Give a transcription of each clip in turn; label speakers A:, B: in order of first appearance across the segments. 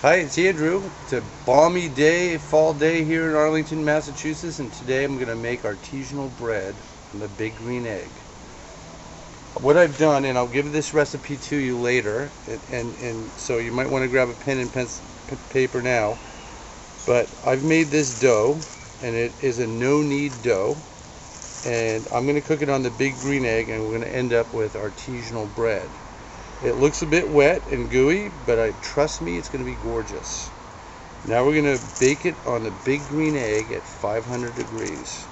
A: Hi, it's Andrew. It's a balmy day, fall day here in Arlington, Massachusetts, and today I'm going to make artisanal bread on the big green egg. What I've done, and I'll give this recipe to you later, and so you might want to grab a pen and paper now, but I've made this dough, and it is a no-knead dough, and I'm going to cook it on the big green egg, and we're going to end up with artisanal bread. It looks a bit wet and gooey, but trust me, it's going to be gorgeous. Now we're going to bake it on the big green egg at 500 degrees.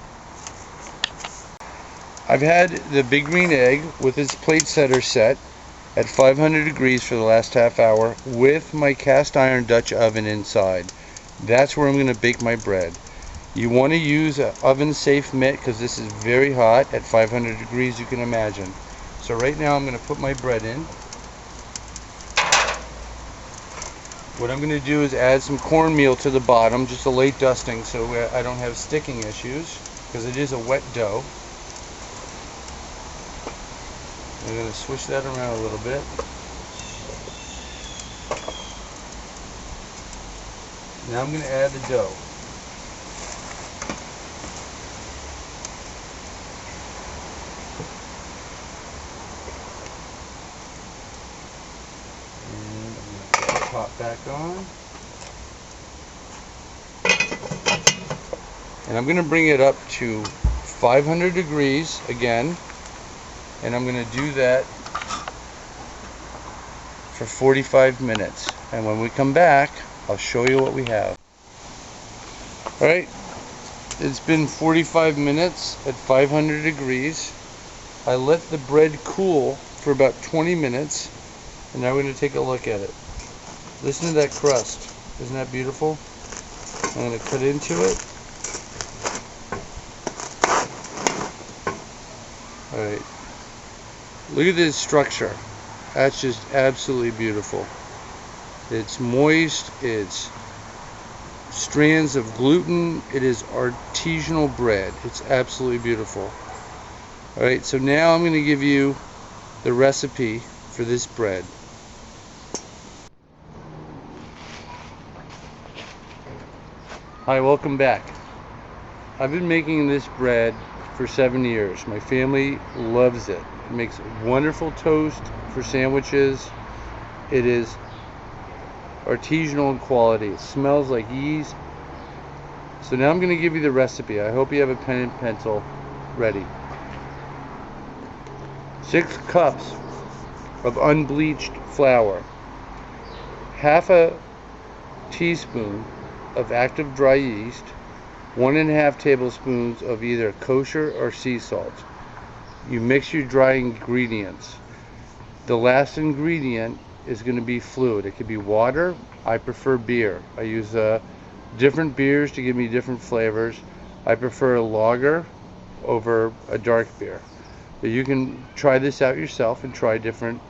A: I've had the big green egg with its plate setter set at 500 degrees for the last half hour with my cast iron Dutch oven inside. That's where I'm going to bake my bread. You want to use an oven safe mitt because this is very hot at 500 degrees, you can imagine. So right now I'm going to put my bread in. What I'm going to do is add some cornmeal to the bottom, just a late dusting so I don't have sticking issues, because it is a wet dough. I'm going to swish that around a little bit. Now I'm going to add the dough. Pot back on, and I'm going to bring it up to 500 degrees again, and I'm going to do that for 45 minutes, and when we come back I'll show you what we have. Alright, it's been 45 minutes at 500 degrees. I let the bread cool for about 20 minutes, and now we're going to take a look at it. Listen to that crust. Isn't that beautiful? I'm going to cut into it. Alright. Look at this structure. That's just absolutely beautiful. It's moist. It's strands of gluten. It is artisanal bread. It's absolutely beautiful. Alright, so now I'm going to give you the recipe for this bread. Hi, welcome back. I've been making this bread for 7 years. My family loves it. It makes wonderful toast for sandwiches. It is artisanal in quality. It smells like yeast. So now I'm going to give you the recipe. I hope you have a pen and pencil ready. 6 cups of unbleached flour. Half a teaspoon of active dry yeast, 1½ tablespoons of either kosher or sea salt. You mix your dry ingredients. The last ingredient is going to be fluid. It could be water. I prefer beer. I use different beers to give me different flavors. I prefer a lager over a dark beer. But you can try this out yourself and try different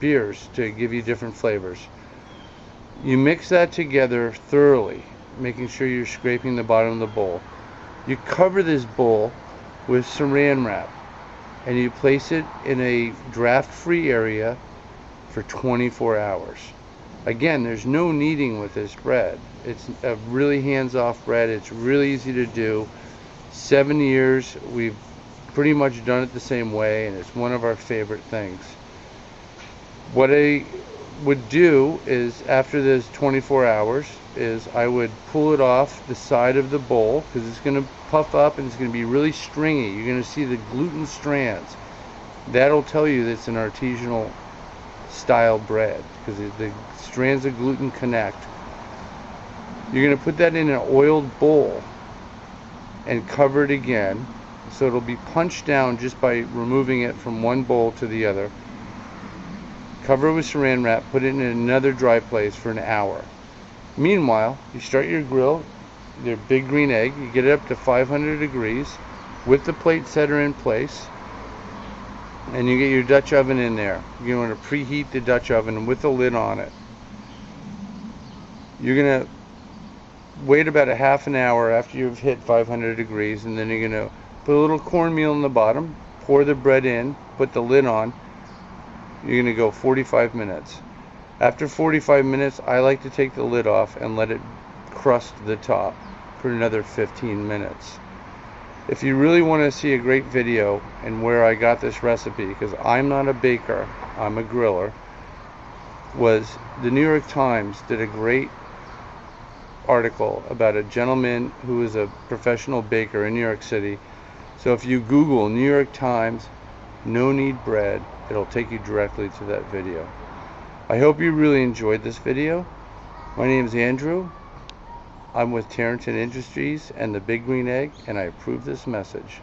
A: beers to give you different flavors. You mix that together thoroughly, making sure you're scraping the bottom of the bowl. You cover this bowl with saran wrap, and you place it in a draft-free area for 24 hours. Again, there's no kneading with this bread. It's a really hands-off bread. It's really easy to do. 7 years, we've pretty much done it the same way, and it's one of our favorite things. What I would do is, after this 24 hours, is I would pull it off the side of the bowl, because it's going to puff up and it's going to be really stringy. You're going to see the gluten strands. That'll tell you that it's an artisanal style bread, because the strands of gluten connect. You're going to put that in an oiled bowl and cover it again, so it'll be punched down just by removing it from one bowl to the other. Cover it with saran wrap, put it in another dry place for an hour. Meanwhile, you start your grill, your big green egg, you get it up to 500 degrees with the plate setter in place, and you get your Dutch oven in there. You're going to preheat the Dutch oven with the lid on it. You're going to wait about a half an hour after you've hit 500 degrees, and then you're going to put a little cornmeal in the bottom, pour the bread in, put the lid on. You're going to go 45 minutes. After 45 minutes, I like to take the lid off and let it crust the top for another 15 minutes. If you really want to see a great video and where I got this recipe, because I'm not a baker, I'm a griller, was the New York Times did a great article about a gentleman who is a professional baker in New York City. So if you Google New York Times no knead bread, it'll take you directly to that video. I hope you really enjoyed this video. My name is Andrew. I'm with Tarrenton Industries and the Big Green Egg, and I approve this message.